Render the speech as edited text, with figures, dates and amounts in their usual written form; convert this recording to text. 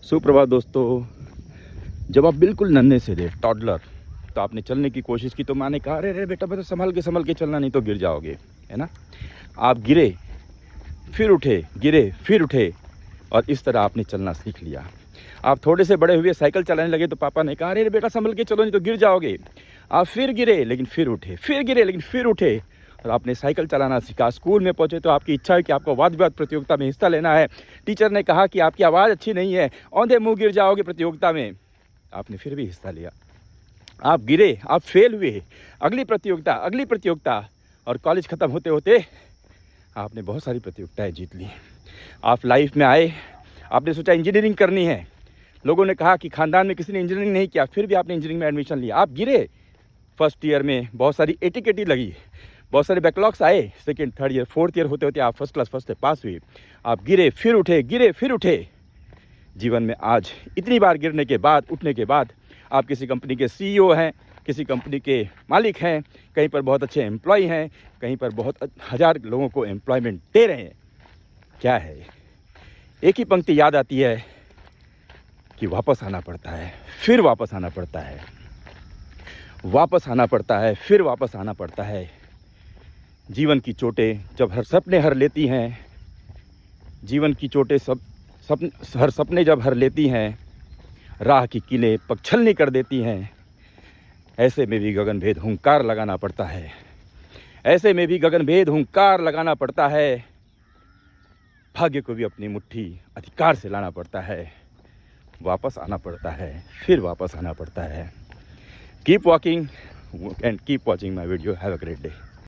सुप्रभात दोस्तों। जब आप बिल्कुल नन्हे से थे, टॉडलर, तो आपने चलने की कोशिश की तो माँ ने कहा अरे अरे बेटा बेटा संभल के चलना, नहीं तो गिर जाओगे, है ना। आप गिरे फिर उठे, गिरे फिर उठे, और इस तरह आपने चलना सीख लिया। आप थोड़े से बड़े हुए साइकिल चलाने लगे तो पापा ने कहा अरे बेटा संभल के चलो नहीं तो गिर जाओगे। आप फिर गिरे लेकिन फिर उठे, फिर गिरे लेकिन फिर उठे, और आपने साइकिल चलाना सीखा। स्कूल में पहुंचे तो आपकी इच्छा है कि आपको वाद विवाद प्रतियोगिता में हिस्सा लेना है। टीचर ने कहा कि आपकी आवाज़ अच्छी नहीं है, औंधे मुंह गिर जाओगे प्रतियोगिता में। आपने फिर भी हिस्सा लिया। आप गिरे, आप फेल हुए, अगली प्रतियोगिता, और कॉलेज ख़त्म होते होते आपने बहुत सारी प्रतियोगिताएं जीत ली। आप लाइफ में आए, आपने सोचा इंजीनियरिंग करनी है। लोगों ने कहा कि ख़ानदान में किसी ने इंजीनियरिंग नहीं किया, फिर भी आपने इंजीनियरिंग में एडमिशन लिया। आप गिरे, फर्स्ट ईयर में बहुत सारी एटी लगी, बहुत सारे बैकलॉग्स आए। Second, third year, fourth year होते होते आप फर्स्ट क्लास फर्स्ट से पास हुए। आप गिरे फिर उठे, गिरे फिर उठे। जीवन में आज इतनी बार गिरने के बाद, उठने के बाद, आप किसी कंपनी के सीईओ हैं, किसी कंपनी के मालिक हैं, कहीं पर बहुत अच्छे एम्प्लॉय हैं, कहीं पर बहुत हज़ार लोगों को एम्प्लॉयमेंट दे रहे हैं। क्या है, एक ही पंक्ति याद आती है कि वापस आना पड़ता है, फिर वापस आना पड़ता है, वापस आना पड़ता है, फिर वापस आना पड़ता है। जीवन की चोटें जब हर सपने हर लेती हैं, जीवन की चोटें हर सपने जब हर लेती हैं, राह की कीलें पगछलनी कर देती हैं, ऐसे में भी गगनभेद हुंकार लगाना पड़ता है, ऐसे में भी गगनभेद हुंकार लगाना पड़ता है। भाग्य को भी अपनी मुट्ठी अधिकार से लाना पड़ता है, वापस आना पड़ता है, फिर वापस आना पड़ता है। Keep walking and keep watching my video. Have a great day.